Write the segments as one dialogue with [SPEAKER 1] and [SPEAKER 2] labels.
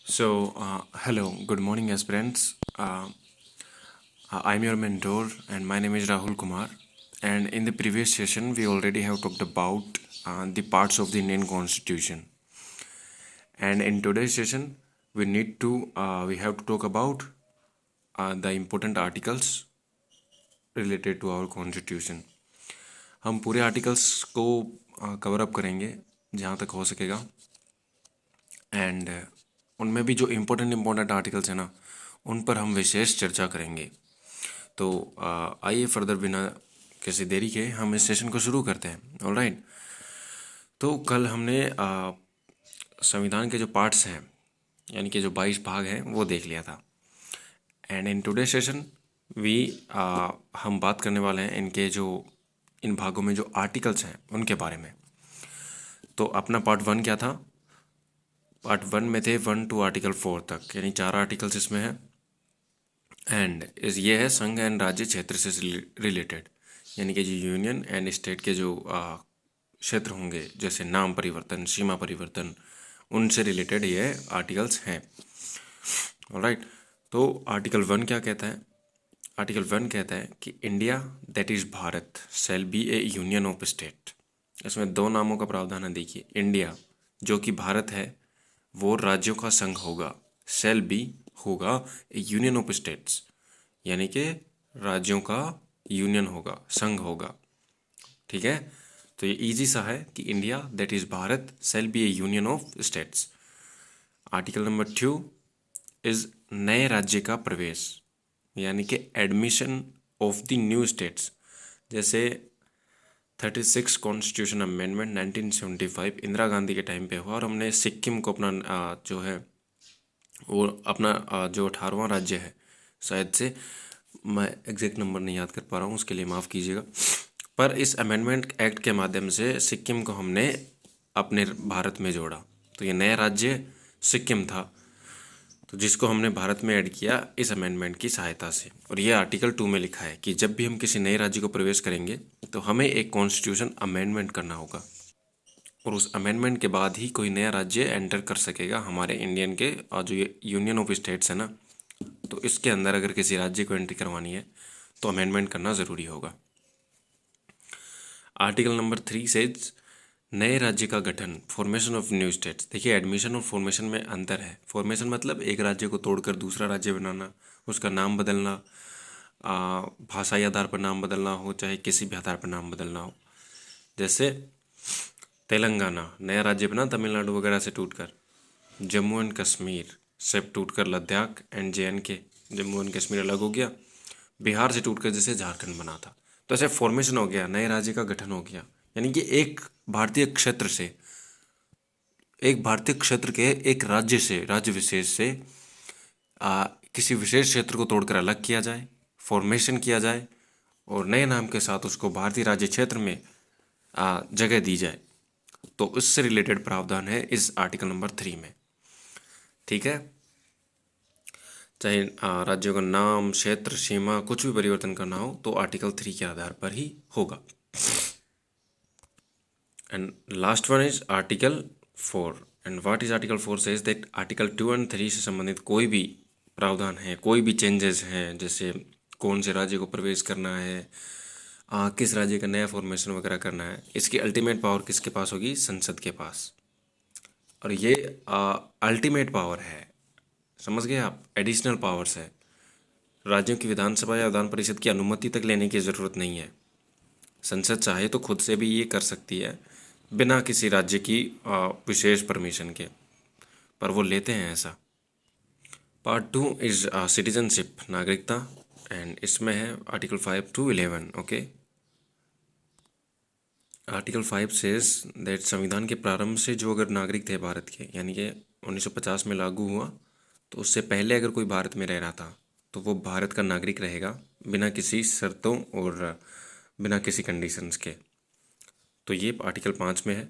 [SPEAKER 1] Hello, good morning, aspirants. I'm your mentor, and my name is Rahul Kumar. And in the previous session, we already have talked about the parts of the Indian Constitution. And in today's session, we have to talk about the important articles related to our Constitution. हम पूरे articles को cover up करेंगे जहाँ तक हो सकेगा and उनमें भी जो इम्पोर्टेंट आर्टिकल्स हैं ना उन पर हम विशेष चर्चा करेंगे। तो आइए फर्दर बिना किसी देरी के हम इस सेशन को शुरू करते हैं। ऑलराइट, तो कल हमने संविधान के जो पार्ट्स हैं यानी कि जो 22 भाग हैं वो देख लिया था। And in today session we हम बात करने वाले हैं इन भागों में जो आर्टिकल्स हैं उनके बारे में। तो अपना पार्ट 1 क्या था? पार्ट 1 में थे 1 to आर्टिकल 4 तक, यानी 4 आर्टिकल्स इसमें हैं। एंड ये है संघ एंड राज्य क्षेत्र से रिलेटेड, यानी कि जो यूनियन एंड स्टेट के जो क्षेत्र होंगे जैसे नाम परिवर्तन, सीमा परिवर्तन, उनसे रिलेटेड ये आर्टिकल्स हैं। ऑलराइट, तो आर्टिकल 1 क्या कहता है? आर्टिकल 1 कहता है कि India that is Bharat shall be A union of state. इसमें 2 नामों का प्रावधान है। देखिए, इंडिया जो कि भारत है वो राज्यों का संघ होगा, शैल बी होगा ए यूनियन ऑफ स्टेट्स, यानी कि राज्यों का यूनियन होगा, संघ होगा। ठीक है, तो ये इजी सा है कि India that is Bharat shall be A union of states. Article number 2 is नए राज्य का प्रवेश, यानी कि admission of the new states. जैसे 36 कॉन्स्टिट्यूशन अमेंडमेंट 1975 इंदिरा गांधी के टाइम पे हुआ और हमने सिक्किम को अपना जो है वो अपना जो 18वां राज्य है, शायद से मैं एग्जैक्ट नंबर नहीं याद कर पा रहा हूँ, उसके लिए माफ़ कीजिएगा। पर इस अमेंडमेंट एक्ट के माध्यम से सिक्किम को हमने अपने भारत में जोड़ा। तो ये नया राज्य सिक्किम था, तो जिसको हमने भारत में ऐड किया इस अमेंडमेंट की सहायता से। और ये आर्टिकल 2 में लिखा है कि जब भी हम किसी नए राज्य को प्रवेश करेंगे तो हमें एक कॉन्स्टिट्यूशन अमेंडमेंट करना होगा और उस अमेंडमेंट के बाद ही कोई नया राज्य एंटर कर सकेगा हमारे इंडियन के और जो ये यूनियन ऑफ स्टेट्स है ना, तो इसके अंदर अगर किसी राज्य को एंट्री करवानी है तो अमेंडमेंट करना ज़रूरी होगा। आर्टिकल नंबर 3 से नए राज्य का गठन, फॉर्मेशन ऑफ न्यू स्टेट्स। देखिए, एडमिशन और फॉर्मेशन में अंतर है। फॉर्मेशन मतलब एक राज्य को तोड़कर दूसरा राज्य बनाना, उसका नाम बदलना, भाषाई आधार पर नाम बदलना हो चाहे किसी भी आधार पर नाम बदलना हो। जैसे तेलंगाना नया राज्य बना तमिलनाडु वगैरह से टूटकर, जम्मू एंड कश्मीर से टूटकर Ladakh and JNK, Jammu and Kashmir अलग हो गया। बिहार से टूटकर जैसे झारखंड बना था, तो ऐसे फॉर्मेशन हो गया, नए राज्य का गठन हो गया। यानी कि एक भारतीय क्षेत्र के एक राज्य से, राज्य विशेष से किसी विशेष क्षेत्र को तोड़कर अलग किया जाए, फॉर्मेशन किया जाए और नए नाम के साथ उसको भारतीय राज्य क्षेत्र में जगह दी जाए। तो इससे रिलेटेड प्रावधान है इस आर्टिकल नंबर 3 में। ठीक है, चाहे राज्यों का नाम, क्षेत्र, सीमा कुछ भी परिवर्तन करना हो तो आर्टिकल 3 के आधार पर ही होगा। And last one is article 4। And what is article 4 says that article 2 and 3 से संबंधित कोई भी प्रावधान है, कोई भी चेंजेस हैं, जैसे कौन से राज्य को प्रवेश करना है, किस राज्य का नया फॉर्मेशन वगैरह करना है, इसकी अल्टीमेट पावर किसके पास होगी? संसद के पास। और ये अल्टीमेट पावर है, समझ गए आप? एडिशनल पावर्स है। राज्यों की विधानसभा या विधान परिषद की अनुमति तक लेने की ज़रूरत नहीं है। संसद चाहे तो खुद से भी ये कर सकती है बिना किसी राज्य की विशेष परमिशन के, पर वो लेते हैं ऐसा। पार्ट 2 इज सिटीजनशिप, नागरिकता, एंड इसमें है article 5 to 11। Okay, article 5 says that संविधान के प्रारंभ से जो अगर नागरिक थे भारत के, यानी कि 1950 में लागू हुआ, तो उससे पहले अगर कोई भारत में रह रहा था तो वो भारत का नागरिक रहेगा बिना किसी शर्तों और बिना किसी कंडीशंस के। तो ये आर्टिकल 5 में है।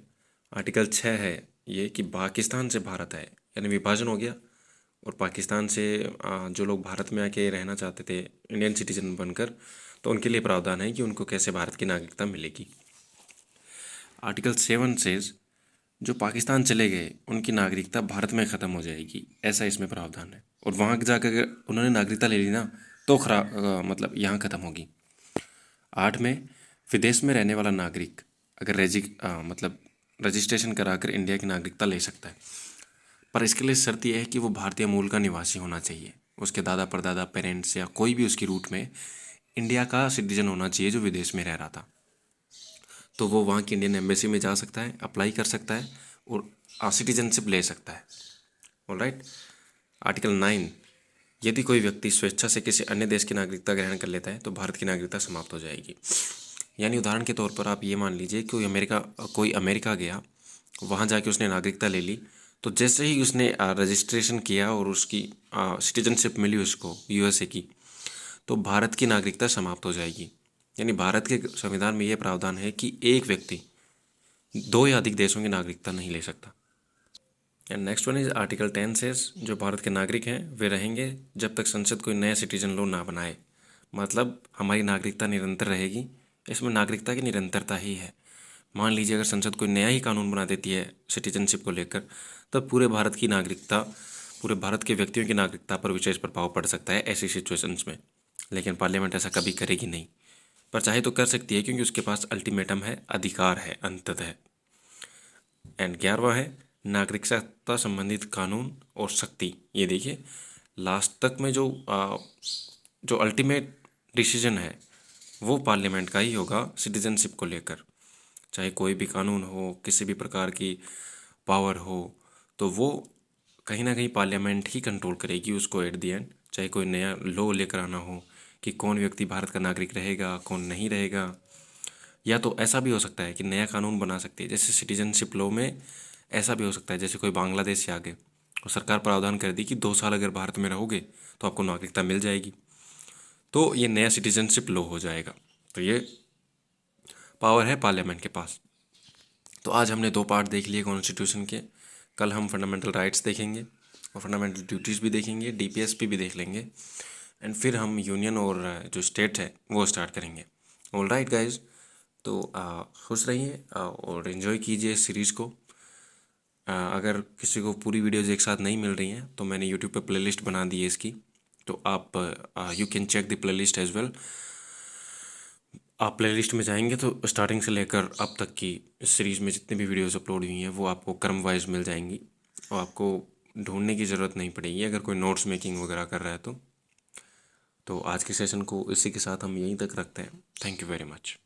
[SPEAKER 1] आर्टिकल 6 है ये कि पाकिस्तान से भारत है, यानी विभाजन हो गया और पाकिस्तान से जो लोग भारत में आके रहना चाहते थे इंडियन सिटीजन बनकर, तो उनके लिए प्रावधान है कि उनको कैसे भारत की नागरिकता मिलेगी। आर्टिकल 7 सेज जो पाकिस्तान चले गए उनकी नागरिकता भारत में ख़त्म हो जाएगी, ऐसा इसमें प्रावधान है। और वहाँ जाकर अगर उन्होंने नागरिकता ले ली ना तो मतलब यहाँ ख़त्म होगी। 8 में विदेश में रहने वाला नागरिक अगर मतलब रजिस्ट्रेशन कराकर इंडिया की नागरिकता ले सकता है, पर इसके लिए शर्त यह है कि वो भारतीय मूल का निवासी होना चाहिए। उसके दादा परदादा पेरेंट्स या कोई भी उसकी रूट में इंडिया का सिटीजन होना चाहिए जो विदेश में रह रहा था। तो वो वहाँ की इंडियन एम्बेसी में जा सकता है, अप्लाई कर सकता है और सिटीजनशिप ले सकता है। ऑलराइट। आर्टिकल 9, यदि कोई व्यक्ति स्वेच्छा से किसी अन्य देश की नागरिकता ग्रहण कर लेता है तो भारत की नागरिकता समाप्त हो जाएगी। यानी उदाहरण के तौर पर आप ये मान लीजिए कि कोई अमेरिका गया, वहाँ जाके उसने नागरिकता ले ली, तो जैसे ही उसने रजिस्ट्रेशन किया और उसकी सिटीजनशिप मिली उसको यूएसए की, तो भारत की नागरिकता समाप्त हो जाएगी। यानी भारत के संविधान में यह प्रावधान है कि एक व्यक्ति 2 या अधिक देशों की नागरिकता नहीं ले सकता। And next one is article 10 says जो भारत के नागरिक हैं वे रहेंगे जब तक संसद कोई नया सिटीजन लॉ ना बनाए। मतलब हमारी नागरिकता निरंतर रहेगी, इसमें नागरिकता की निरंतरता ही है। मान लीजिए अगर संसद कोई नया ही कानून बना देती है सिटीजनशिप को लेकर, तब पूरे भारत की नागरिकता, पूरे भारत के व्यक्तियों की नागरिकता पर विशेष प्रभाव पड़ सकता है ऐसी सिचुएशंस में। लेकिन पार्लियामेंट ऐसा कभी करेगी नहीं, पर चाहे तो कर सकती है क्योंकि उसके पास अल्टीमेटम है, अधिकार है अंततः। एंड 11वां है नागरिकता संबंधित कानून और शक्ति। ये देखिए लास्ट तक में जो अल्टीमेट डिसीजन है वो पार्लियामेंट का ही होगा सिटीजनशिप को लेकर। चाहे कोई भी कानून हो, किसी भी प्रकार की पावर हो, तो वो कहीं ना कहीं पार्लियामेंट ही कंट्रोल करेगी उसको एट दी एंड। चाहे कोई नया लॉ लेकर आना हो कि कौन व्यक्ति भारत का नागरिक रहेगा, कौन नहीं रहेगा, या तो ऐसा भी हो सकता है कि नया कानून बना सकती है। जैसे सिटीजनशिप लॉ में ऐसा भी हो सकता है जैसे कोई बांग्लादेश से आ गए और सरकार प्रावधान कर दी कि 2 साल अगर भारत में रहोगे तो आपको नागरिकता मिल जाएगी, तो ये नया सिटीजनशिप लॉ हो जाएगा। तो ये पावर है पार्लियामेंट के पास। तो आज हमने 2 पार्ट देख लिए कॉन्स्टिट्यूशन के। कल हम फंडामेंटल राइट्स देखेंगे और फंडामेंटल ड्यूटीज़ भी देखेंगे, डीपीएसपी भी देख लेंगे, एंड फिर हम यूनियन और जो स्टेट है वो स्टार्ट करेंगे। ऑल राइट गाइज, तो खुश रहिए और इन्जॉय कीजिए इस सीरीज़ को। अगर किसी को पूरी वीडियोज़ एक साथ नहीं मिल रही हैं तो मैंने यूट्यूब पे प्लेलिस्ट बना दी है इसकी, तो आप you can check the playlist as well. आप प्लेलिस्ट में जाएंगे तो स्टार्टिंग से लेकर अब तक की इस सीरीज़ में जितनी भी वीडियोज़ अपलोड हुई हैं वो आपको क्रम वाइज मिल जाएंगी और आपको ढूंढने की ज़रूरत नहीं पड़ेगी अगर कोई नोट्स मेकिंग वगैरह कर रहा है तो। आज के सेशन को इसी के साथ हम यहीं तक रखते हैं। Thank you very much.